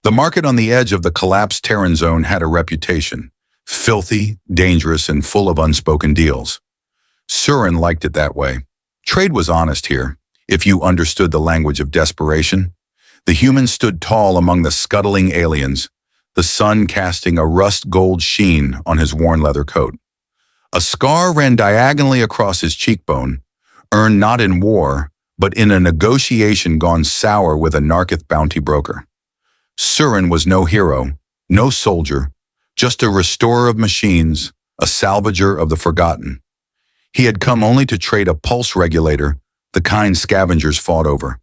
The market on the edge of the collapsed Terran zone had a reputation. Filthy, dangerous, and full of unspoken deals. Surin liked it that way. Trade was honest here, if you understood the language of desperation. The humans stood tall among the scuttling aliens, the sun casting a rust gold sheen on his worn leather coat. A scar ran diagonally across his cheekbone, earned not in war, but in a negotiation gone sour with a Narkith bounty broker. Surin was no hero, no soldier, just a restorer of machines, a salvager of the forgotten. He had come only to trade a pulse regulator, the kind scavengers fought over.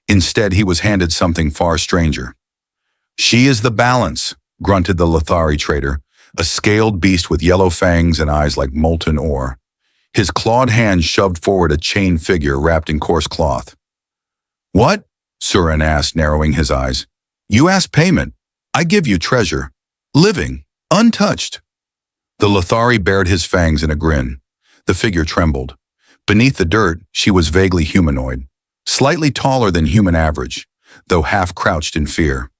Instead, he was handed something far stranger. "She is the balance," grunted the Lothari trader, a scaled beast with yellow fangs and eyes like molten ore. His clawed hand shoved forward a chain figure wrapped in coarse cloth. "What?" Surin asked, narrowing his eyes. "You ask payment. I give you treasure. Living, untouched." The Lothari bared his fangs in a grin. The figure trembled. Beneath the dirt, she was vaguely humanoid, slightly taller than human average, though half crouched in fear.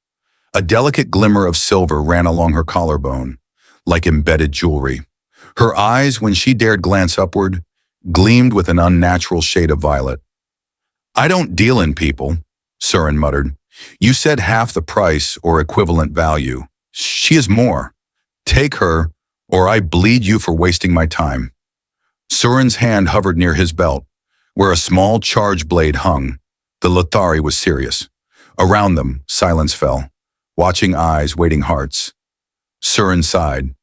A delicate glimmer of silver ran along her collarbone, like embedded jewelry. Her eyes, when she dared glance upward, gleamed with an unnatural shade of violet. "I don't deal in people," Surin muttered. "You said half the price or equivalent value. She is more. Take her, or I bleed you for wasting my time." Surin's hand hovered near his belt, where a small charge blade hung. The Lothari was serious. Around them, silence fell. Watching eyes, waiting hearts. Surin sighed.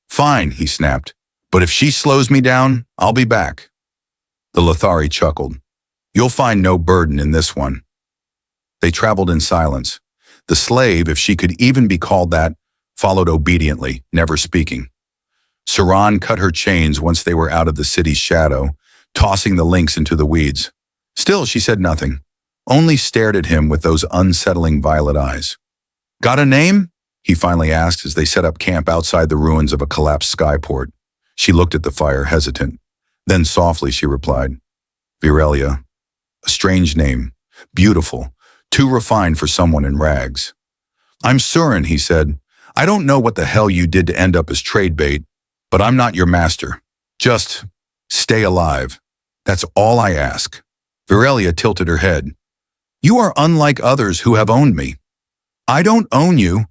"Fine," he snapped. "But if she slows me down, I'll be back." The Lothari chuckled. "You'll find no burden in this one." They traveled in silence. The slave, if she could even be called that, followed obediently, never speaking. Saran cut her chains once they were out of the city's shadow, tossing the links into the weeds. Still, she said nothing, only stared at him with those unsettling violet eyes. "Got a name?" he finally asked as they set up camp outside the ruins of a collapsed skyport. She looked at the fire, hesitant. Then softly she replied, "Virelia. A strange name. Beautiful. Too refined for someone in rags." "I'm Surin," he said. "I don't know what the hell you did to end up as trade bait, but I'm not your master. Just stay alive. That's all I ask." Virelia tilted her head. "You are unlike others who have owned me." "I don't own you.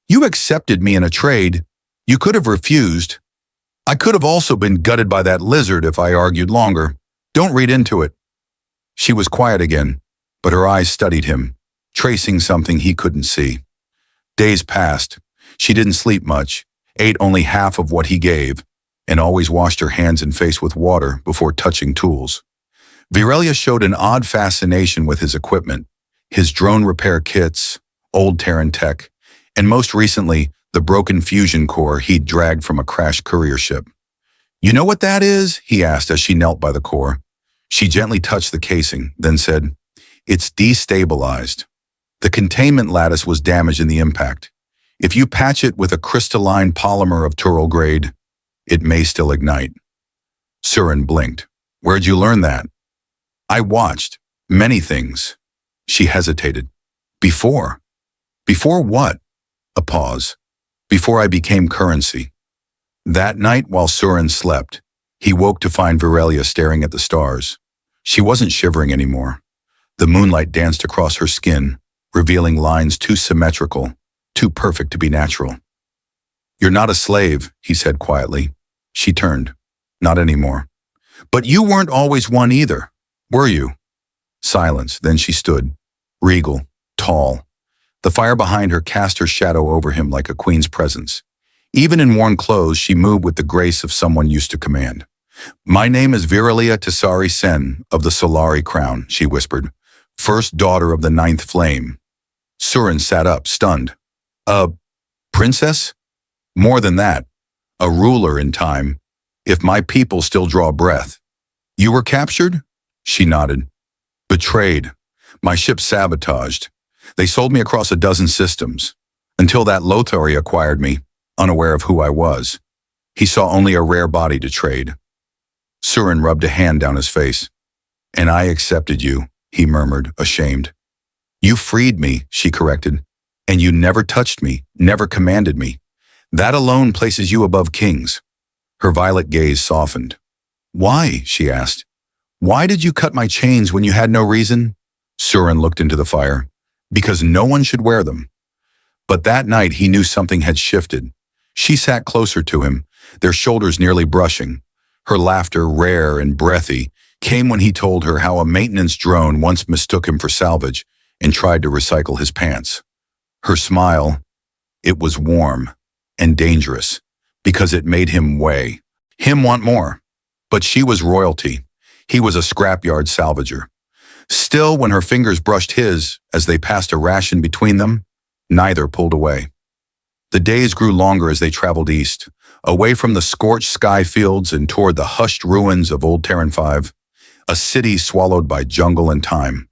You accepted me in a trade. You could have refused. I could have also been gutted by that lizard if I argued longer. Don't read into it." She was quiet again, but her eyes studied him, tracing something he couldn't see. Days passed. She didn't sleep much, ate only half of what he gave, and always washed her hands and face with water before touching tools. Virelia showed an odd fascination with his equipment, his drone repair kits, old Terran tech, and most recently, the broken fusion core he'd dragged from a crashed courier ship. "You know what that is?" he asked as she knelt by the core. She gently touched the casing, then said, "It's destabilized. The containment lattice was damaged in the impact. If you patch it with a crystalline polymer of Tural grade, it may still ignite." Surin blinked. "Where'd you learn that?" "I watched. Many things." She hesitated. "Before? Before what?" A pause. "Before I became currency." That night, while Surin slept, he woke to find Virelia staring at the stars. She wasn't shivering anymore. The moonlight danced across her skin, revealing lines too symmetrical, too perfect to be natural. "You're not a slave," he said quietly. She turned. "Not anymore." "But you weren't always one either, were you?" Silence, then she stood, regal, tall. The fire behind her cast her shadow over him like a queen's presence. Even in worn clothes, she moved with the grace of someone used to command. "My name is Virelia Tessari Sen of the Solari Crown," she whispered, "first daughter of the ninth flame." Surin sat up, stunned. "A princess?" "More than that. A ruler in time, if my people still draw breath." "You were captured?" She nodded. "Betrayed. My ship sabotaged. They sold me across a dozen systems, until that Lothari acquired me, unaware of who I was. He saw only a rare body to trade." Surin rubbed a hand down his face. "And I accepted you," he murmured, ashamed. "You freed me," she corrected. And you never touched me, never commanded me. That alone places you above kings." Her violet gaze softened. "Why?" she asked. "Why did you cut my chains when you had no reason?" Surin looked into the fire. "Because no one should wear them." But that night he knew something had shifted. She sat closer to him, their shoulders nearly brushing. Her laughter, rare and breathy, came when he told her how a maintenance drone once mistook him for salvage and tried to recycle his pants. Her smile, it was warm and dangerous because it made him want more. But she was royalty. He was a scrapyard salvager. Still, when her fingers brushed his as they passed a ration between them, neither pulled away. The days grew longer as they traveled east, away from the scorched sky fields and toward the hushed ruins of Old Terran 5, a city swallowed by jungle and time.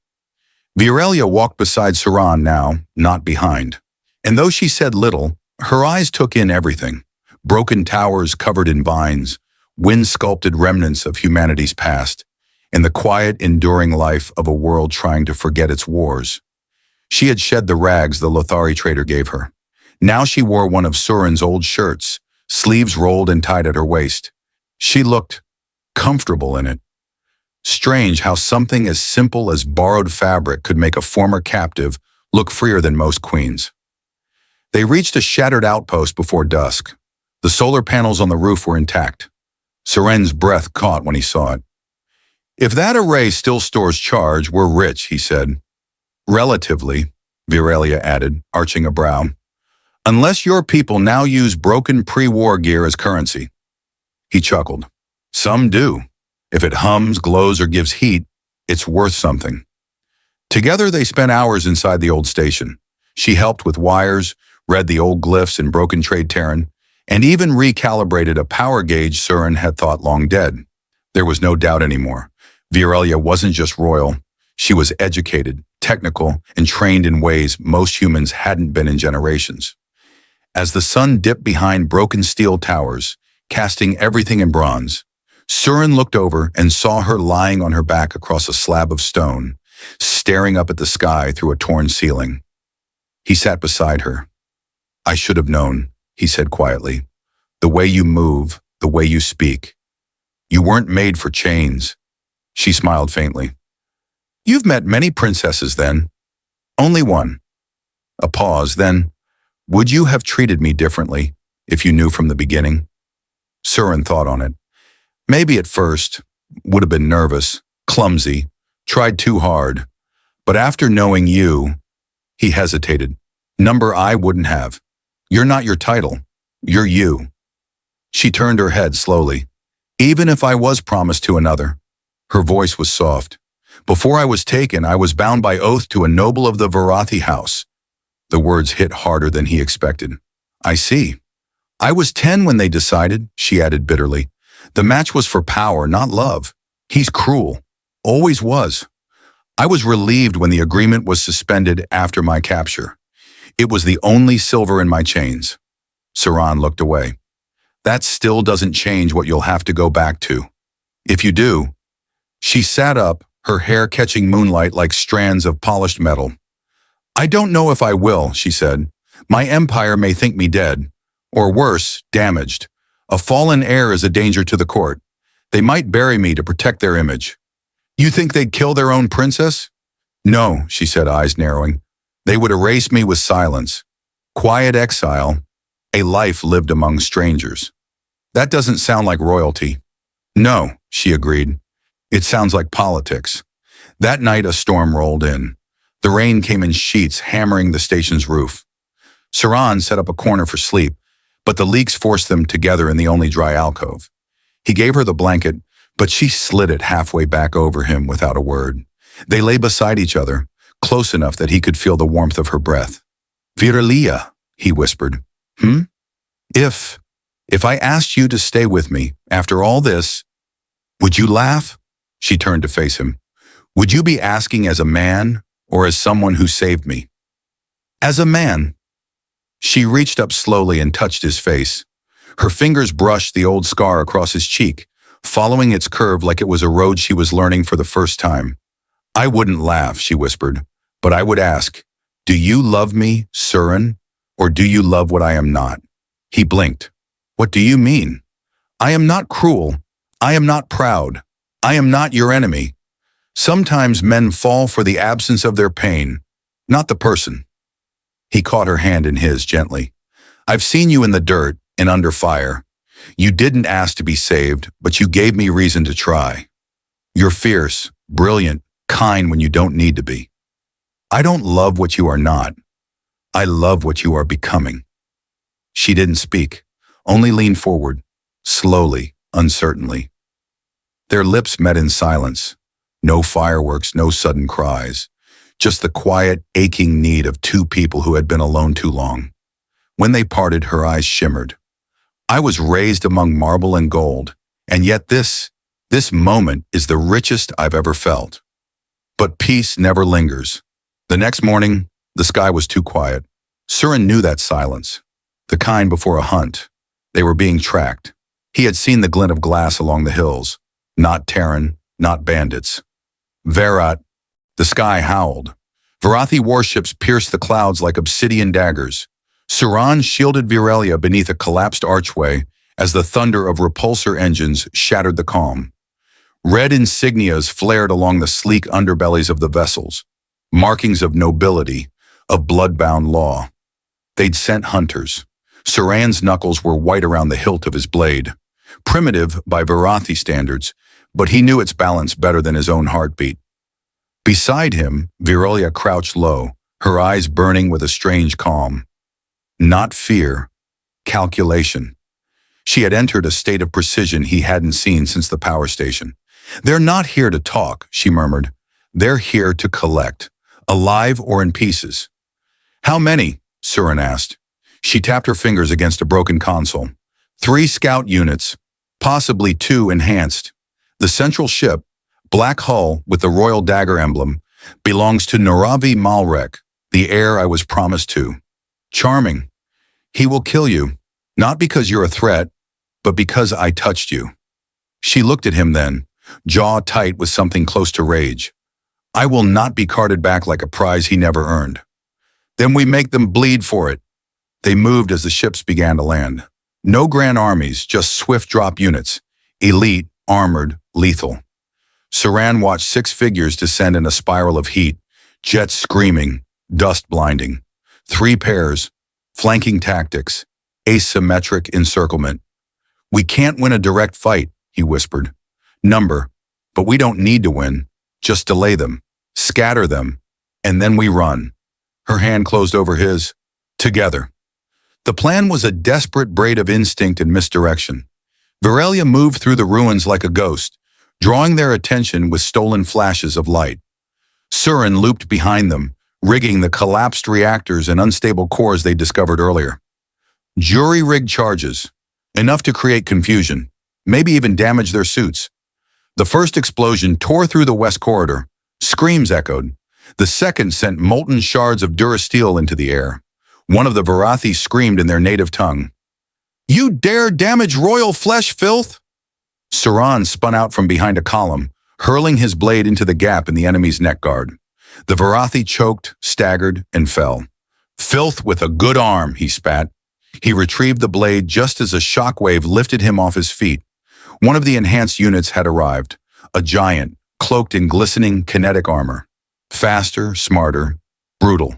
Virelia walked beside Saran now, not behind. And though she said little, her eyes took in everything. Broken towers covered in vines, wind-sculpted remnants of humanity's past, and the quiet, enduring life of a world trying to forget its wars. She had shed the rags the Lothari trader gave her. Now she wore one of Surin's old shirts, sleeves rolled and tied at her waist. She looked comfortable in it. Strange how something as simple as borrowed fabric could make a former captive look freer than most queens. They reached a shattered outpost before dusk. The solar panels on the roof were intact. Surin's breath caught when he saw it. "If that array still stores charge, we're rich," he said. "Relatively," Virelia added, arching a brow. "Unless your people now use broken pre-war gear as currency." He chuckled. "Some do. If it hums, glows, or gives heat, it's worth something." Together they spent hours inside the old station. She helped with wires, read the old glyphs in broken trade Terran, and even recalibrated a power gauge Surin had thought long dead. There was no doubt anymore. Virelia wasn't just royal. She was educated, technical, and trained in ways most humans hadn't been in generations. As the sun dipped behind broken steel towers, casting everything in bronze, Surin looked over and saw her lying on her back across a slab of stone, staring up at the sky through a torn ceiling. He sat beside her. "I should have known," he said quietly. "The way you move, the way you speak. You weren't made for chains." She smiled faintly. "You've met many princesses then." "Only one." A pause, then, "Would you have treated me differently if you knew from the beginning?" Surin thought on it. Maybe at first, would have been nervous, clumsy, tried too hard. But after knowing you, he hesitated. "Number I wouldn't have. You're not your title. You're you." She turned her head slowly. "Even if I was promised to another." Her voice was soft. "Before I was taken, I was bound by oath to a noble of the Varathi house." The words hit harder than he expected. "I see. I was 10 when they decided," she added bitterly. "The match was for power, not love. He's cruel. Always was. I was relieved when the agreement was suspended after my capture. It was the only silver in my chains." Saran looked away. "That still doesn't change what you'll have to go back to. If you do." She sat up, her hair catching moonlight like strands of polished metal. "I don't know if I will," she said. "My empire may think me dead. Or worse, damaged. A fallen heir is a danger to the court. They might bury me to protect their image." "You think they'd kill their own princess?" "No," she said, eyes narrowing. "They would erase me with silence. Quiet exile, a life lived among strangers." "That doesn't sound like royalty." "No," she agreed. "It sounds like politics." That night a storm rolled in. The rain came in sheets, hammering the station's roof. Saran set up a corner for sleep, but the leaks forced them together in the only dry alcove. He gave her the blanket, but she slid it halfway back over him without a word. They lay beside each other, close enough that he could feel the warmth of her breath. "Virelia," he whispered. If I asked you to stay with me after all this, would you laugh?" She turned to face him. "Would you be asking as a man or as someone who saved me?" "As a man." She reached up slowly and touched his face. Her fingers brushed the old scar across his cheek, following its curve like it was a road she was learning for the first time. "I wouldn't laugh," she whispered, "but I would ask, Do you love me, Surin, or do you love what I am not? He blinked. What do you mean? I am not cruel. I am not proud. I am not your enemy. Sometimes men fall for the absence of their pain, not the person. He caught her hand in his gently. I've seen you in the dirt and under fire. You didn't ask to be saved, but you gave me reason to try. You're fierce, brilliant, kind when you don't need to be. I don't love what you are not. I love what you are becoming. She didn't speak, only leaned forward, slowly, uncertainly. Their lips met in silence. No fireworks, no sudden cries. Just the quiet, aching need of two people who had been alone too long. When they parted, her eyes shimmered. I was raised among marble and gold, and yet this moment is the richest I've ever felt. But peace never lingers. The next morning, the sky was too quiet. Surin knew that silence, the kind before a hunt. They were being tracked. He had seen the glint of glass along the hills. Not Terran, not bandits. Verat, the sky howled. Varathi warships pierced the clouds like obsidian daggers. Suran shielded Virelia beneath a collapsed archway as the thunder of repulsor engines shattered the calm. Red insignias flared along the sleek underbellies of the vessels, markings of nobility, of blood-bound law. They'd sent hunters. Suran's knuckles were white around the hilt of his blade. Primitive by Varathi standards, but he knew its balance better than his own heartbeat. Beside him, Virelia crouched low, her eyes burning with a strange calm. Not fear, calculation. She had entered a state of precision he hadn't seen since the power station. They're not here to talk, she murmured. They're here to collect, alive or in pieces. How many? Surin asked. She tapped her fingers against a broken console. 3 scout units, possibly 2 enhanced. The central ship, black hull with the royal dagger emblem, belongs to Naravi Malrek, the heir I was promised to. Charming. He will kill you, not because you're a threat, but because I touched you. She looked at him then, jaw tight with something close to rage. I will not be carted back like a prize he never earned. Then we make them bleed for it. They moved as the ships began to land. No grand armies, just swift drop units, elite, armored, lethal. Suran watched 6 figures descend in a spiral of heat, jets screaming, dust blinding. 3 pairs, flanking tactics, asymmetric encirclement. We can't win a direct fight, he whispered. Number, but we don't need to win. Just delay them, scatter them, and then we run. Her hand closed over his. Together. The plan was a desperate braid of instinct and misdirection. Virelia moved through the ruins like a ghost, drawing their attention with stolen flashes of light. Surin looped behind them, rigging the collapsed reactors and unstable cores they discovered earlier. Jury-rigged charges, enough to create confusion, maybe even damage their suits. The first explosion tore through the west corridor. Screams echoed. The second sent molten shards of durasteel into the air. One of the Varathi screamed in their native tongue. You dare damage royal flesh, filth? Suran spun out from behind a column, hurling his blade into the gap in the enemy's neck guard. The Varathi choked, staggered, and fell. Filth with a good arm, he spat. He retrieved the blade just as a shockwave lifted him off his feet. One of the enhanced units had arrived, a giant, cloaked in glistening kinetic armor. Faster, smarter, brutal.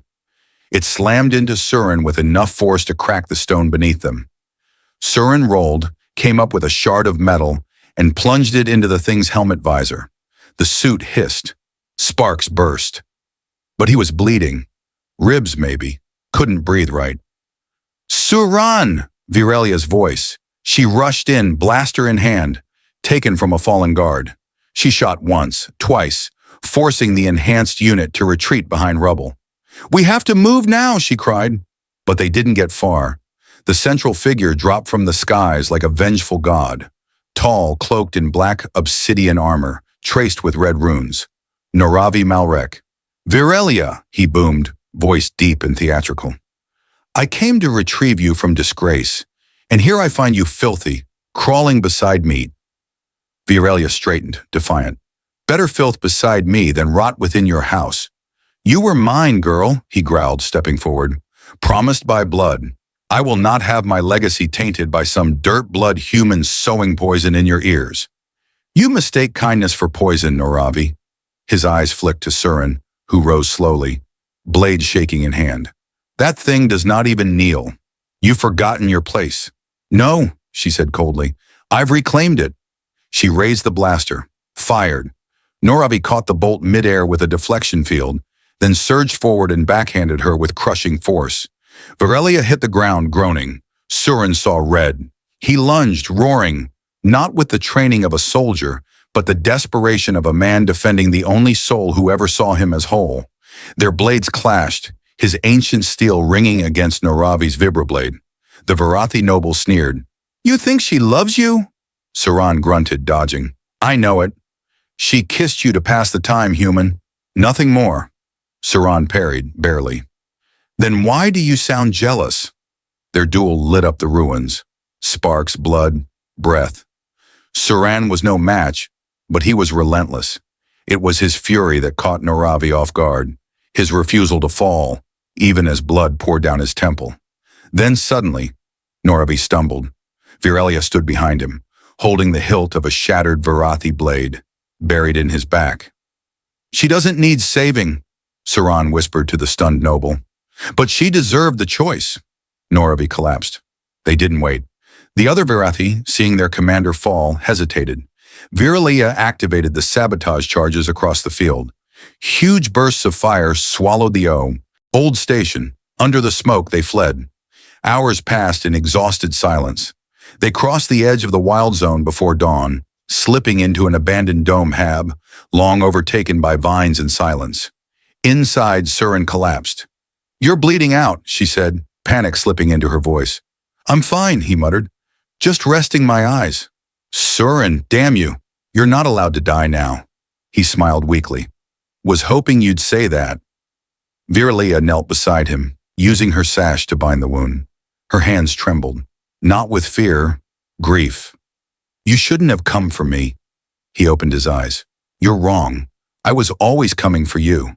It slammed into Surin with enough force to crack the stone beneath them. Surin rolled, came up with a shard of metal, and plunged it into the thing's helmet visor. The suit hissed. Sparks burst. But he was bleeding. Ribs, maybe. Couldn't breathe right. Suran! Virelia's voice. She rushed in, blaster in hand, taken from a fallen guard. She shot once, twice, forcing the enhanced unit to retreat behind rubble. We have to move now, she cried. But they didn't get far. The central figure dropped from the skies like a vengeful god. Tall, cloaked in black obsidian armor, traced with red runes. Naravi Malrek. Virelia, he boomed, voice deep and theatrical. I came to retrieve you from disgrace, and here I find you filthy, crawling beside meat. Virelia straightened, defiant. Better filth beside me than rot within your house. You were mine, girl, he growled, stepping forward. Promised by blood. I will not have my legacy tainted by some dirt-blood human sowing poison in your ears. You mistake kindness for poison, Noravi. His eyes flicked to Surin, who rose slowly, blade shaking in hand. That thing does not even kneel. You've forgotten your place. No, she said coldly. I've reclaimed it. She raised the blaster, fired. Noravi caught the bolt midair with a deflection field, then surged forward and backhanded her with crushing force. Virelia hit the ground, groaning. Surin saw red. He lunged, roaring, not with the training of a soldier, but the desperation of a man defending the only soul who ever saw him as whole. Their blades clashed, his ancient steel ringing against Noravi's vibroblade. The Varathi noble sneered. You think she loves you? Surin grunted, dodging. I know it. She kissed you to pass the time, human. Nothing more. Surin parried, barely. Then why do you sound jealous? Their duel lit up the ruins. Sparks, blood, breath. Surin was no match, but he was relentless. It was his fury that caught Noravi off guard, his refusal to fall, even as blood poured down his temple. Then suddenly, Noravi stumbled. Virelia stood behind him, holding the hilt of a shattered Varathi blade, buried in his back. She doesn't need saving, Surin whispered to the stunned noble. But she deserved the choice. Noravi collapsed. They didn't wait. The other Varathi, seeing their commander fall, hesitated. Virelia activated the sabotage charges across the field. Huge bursts of fire swallowed the old station. Under the smoke, they fled. Hours passed in exhausted silence. They crossed the edge of the wild zone before dawn, slipping into an abandoned dome hab, long overtaken by vines and silence. Inside, Surin collapsed. You're bleeding out, she said, panic slipping into her voice. I'm fine, he muttered. Just resting my eyes. Surin, damn you. You're not allowed to die now. He smiled weakly. Was hoping you'd say that. Virelia knelt beside him, using her sash to bind the wound. Her hands trembled, not with fear, grief. You shouldn't have come for me. He opened his eyes. You're wrong. I was always coming for you.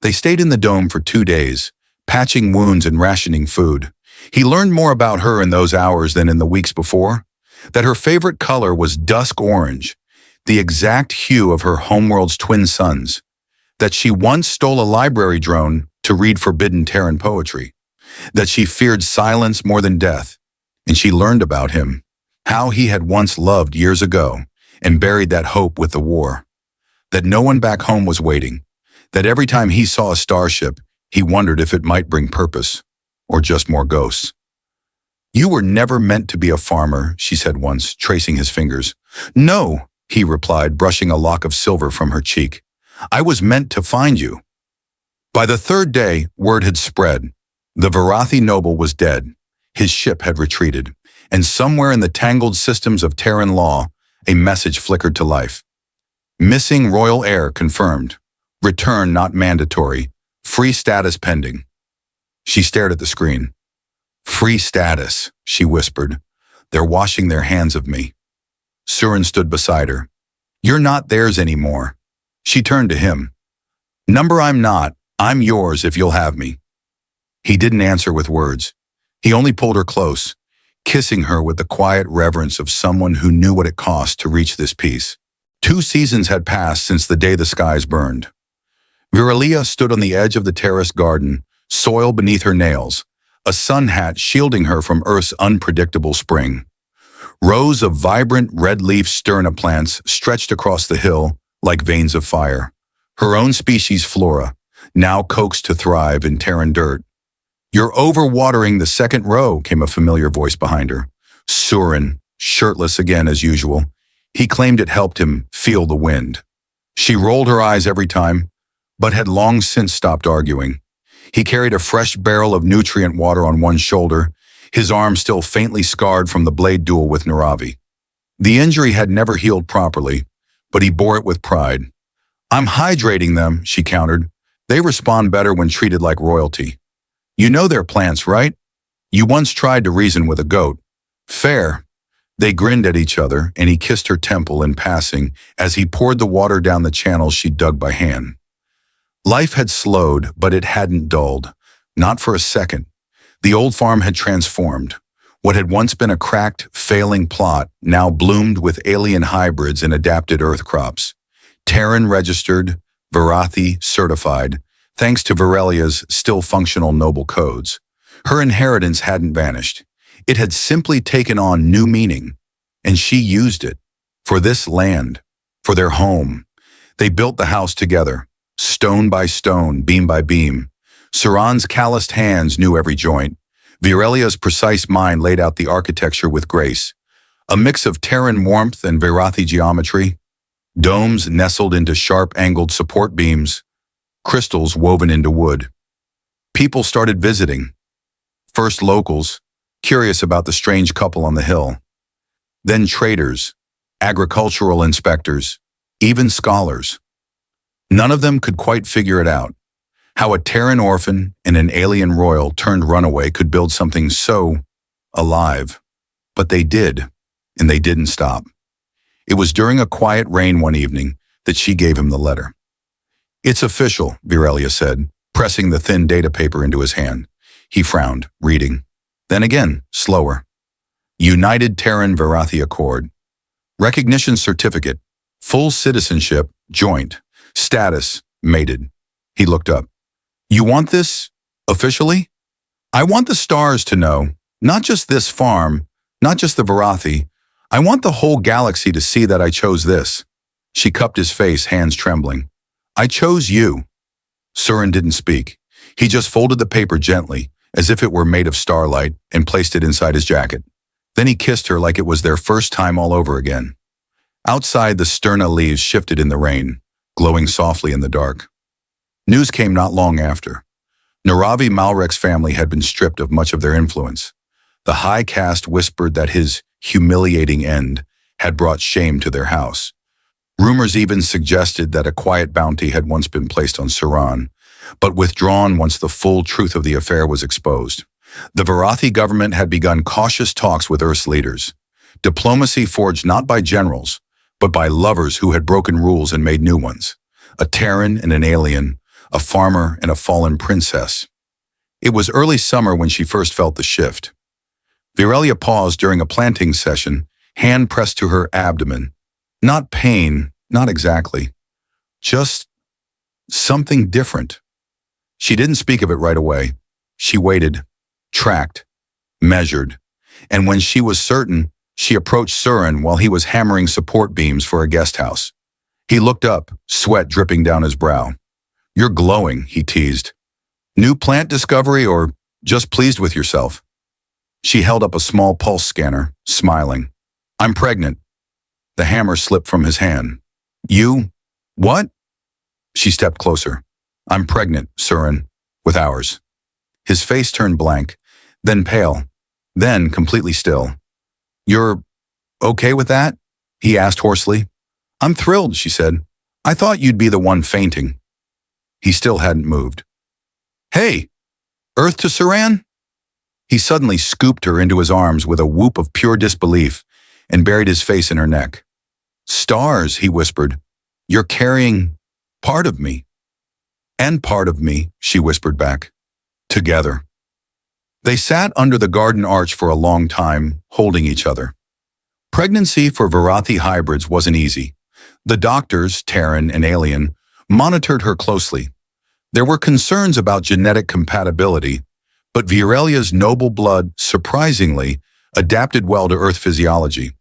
They stayed in the dome for 2 days, patching wounds and rationing food. He learned more about her in those hours than in the weeks before, that her favorite color was dusk orange, the exact hue of her homeworld's twin suns, that she once stole a library drone to read forbidden Terran poetry, that she feared silence more than death, and she learned about him, how he had once loved years ago and buried that hope with the war, that no one back home was waiting, that every time he saw a starship, he wondered if it might bring purpose, or just more ghosts. You were never meant to be a farmer, she said once, tracing his fingers. No, he replied, brushing a lock of silver from her cheek. I was meant to find you. By the 3rd day, word had spread. The Varathi noble was dead. His ship had retreated, and somewhere in the tangled systems of Terran law, a message flickered to life. Missing royal heir confirmed. Return not mandatory. Free status pending. She stared at the screen. Free status, she whispered. They're washing their hands of me. Surin stood beside her. You're not theirs anymore. She turned to him. Number I'm not. I'm yours if you'll have me. He didn't answer with words. He only pulled her close, kissing her with the quiet reverence of someone who knew what it cost to reach this peace. 2 seasons had passed since the day the skies burned. Virelia stood on the edge of the terrace garden, soil beneath her nails, a sun hat shielding her from Earth's unpredictable spring. Rows of vibrant red-leaf sterna plants stretched across the hill like veins of fire. Her own species flora, now coaxed to thrive in Terran dirt. You're overwatering the 2nd row, came a familiar voice behind her. Surin, shirtless again as usual. He claimed it helped him feel the wind. She rolled her eyes every time, but had long since stopped arguing. He carried a fresh barrel of nutrient water on one shoulder, his arm still faintly scarred from the blade duel with Noravi. The injury had never healed properly, but he bore it with pride. I'm hydrating them, she countered. They respond better when treated like royalty. You know they're plants, right? You once tried to reason with a goat. Fair. They grinned at each other, and he kissed her temple in passing as he poured the water down the channel she dug by hand. Life had slowed, but it hadn't dulled. Not for a second. The old farm had transformed. What had once been a cracked, failing plot now bloomed with alien hybrids and adapted earth crops. Terran registered, Varathi certified, thanks to Virelia's still functional noble codes. Her inheritance hadn't vanished. It had simply taken on new meaning, and she used it. For this land, for their home. They built the house together, stone by stone, beam by beam. Suran's calloused hands knew every joint. Virelia's precise mind laid out the architecture with grace. A mix of Terran warmth and Varathi geometry. Domes nestled into sharp-angled support beams. Crystals woven into wood. People started visiting. First locals, curious about the strange couple on the hill. Then traders, agricultural inspectors, even scholars. None of them could quite figure it out. How a Terran orphan and an alien royal turned runaway could build something so alive. But they did, and they didn't stop. It was during a quiet rain one evening that she gave him the letter. "It's official," Virelia said, pressing the thin data paper into his hand. He frowned, reading. Then again, slower. United Terran Varathi Accord. Recognition certificate. Full citizenship, joint. Status, mated. He looked up. "You want this officially? I want the stars to know, not just this farm, not just the Varathi. I want the whole galaxy to see that I chose this." She cupped his face, hands trembling. "I chose you." Surin didn't speak. He just folded the paper gently, as if it were made of starlight, and placed it inside his jacket. Then he kissed her like it was their first time all over again. Outside, the sterna leaves shifted in the rain, glowing softly in the dark. News came not long after. Naravi Malrek's family had been stripped of much of their influence. The high caste whispered that his humiliating end had brought shame to their house. Rumors even suggested that a quiet bounty had once been placed on Suran, but withdrawn once the full truth of the affair was exposed. The Varathi government had begun cautious talks with Earth's leaders. Diplomacy forged not by generals, but by lovers who had broken rules and made new ones. A Terran and an alien, a farmer and a fallen princess. It was early summer when she first felt the shift. Virelia paused during a planting session, hand pressed to her abdomen. Not pain, not exactly. Just something different. She didn't speak of it right away. She waited, tracked, measured, and when she was certain, she approached Surin while he was hammering support beams for a guest house. He looked up, sweat dripping down his brow. "You're glowing," he teased. "New plant discovery or just pleased with yourself?" She held up a small pulse scanner, smiling. "I'm pregnant." The hammer slipped from his hand. "You? What?" She stepped closer. "I'm pregnant, Surin, with ours." His face turned blank, then pale, then completely still. "You're okay with that?" he asked hoarsely. "I'm thrilled," she said. "I thought you'd be the one fainting." He still hadn't moved. "Hey, Earth to Suran?" He suddenly scooped her into his arms with a whoop of pure disbelief and buried his face in her neck. "Stars," he whispered. "You're carrying part of me." "And part of me," she whispered back. Together. They sat under the garden arch for a long time, holding each other. Pregnancy for Varathi hybrids wasn't easy. The doctors, Terran and alien, monitored her closely. There were concerns about genetic compatibility, but Virelia's noble blood, surprisingly, adapted well to Earth physiology.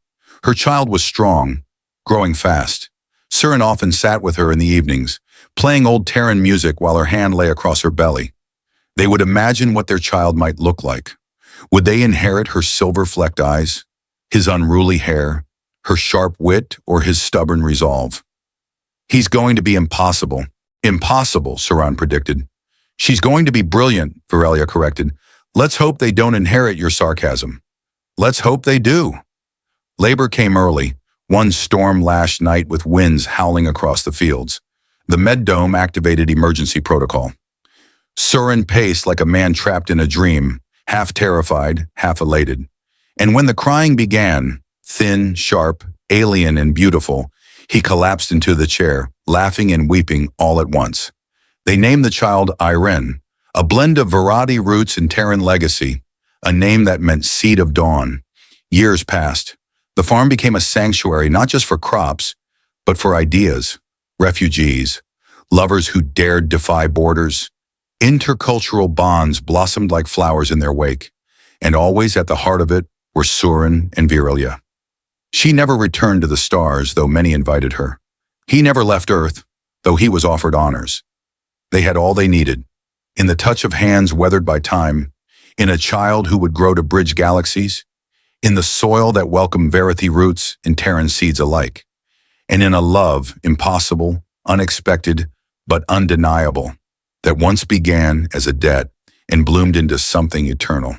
Her child was strong, growing fast. Surin often sat with her in the evenings, playing old Terran music while her hand lay across her belly. They would imagine what their child might look like. Would they inherit her silver-flecked eyes, his unruly hair, her sharp wit, or his stubborn resolve? "He's going to be impossible." "Impossible," Suran predicted. "She's going to be brilliant," Virelia corrected. "Let's hope they don't inherit your sarcasm." "Let's hope they do." Labor came early, one storm-lashed night with winds howling across the fields. The med dome activated emergency protocol. Surin paced like a man trapped in a dream, half terrified, half elated. And when the crying began, thin, sharp, alien, and beautiful, he collapsed into the chair, laughing and weeping all at once. They named the child Irene, a blend of Virati roots and Terran legacy, a name that meant seed of dawn. Years passed. The farm became a sanctuary not just for crops, but for ideas, refugees, lovers who dared defy borders. Intercultural bonds blossomed like flowers in their wake, and always at the heart of it were Surin and Virilia. She never returned to the stars, though many invited her. He never left Earth, though he was offered honors. They had all they needed, in the touch of hands weathered by time, in a child who would grow to bridge galaxies, in the soil that welcomed Verithi roots and Terran seeds alike, and in a love impossible, unexpected, but undeniable, that once began as a debt and bloomed into something eternal.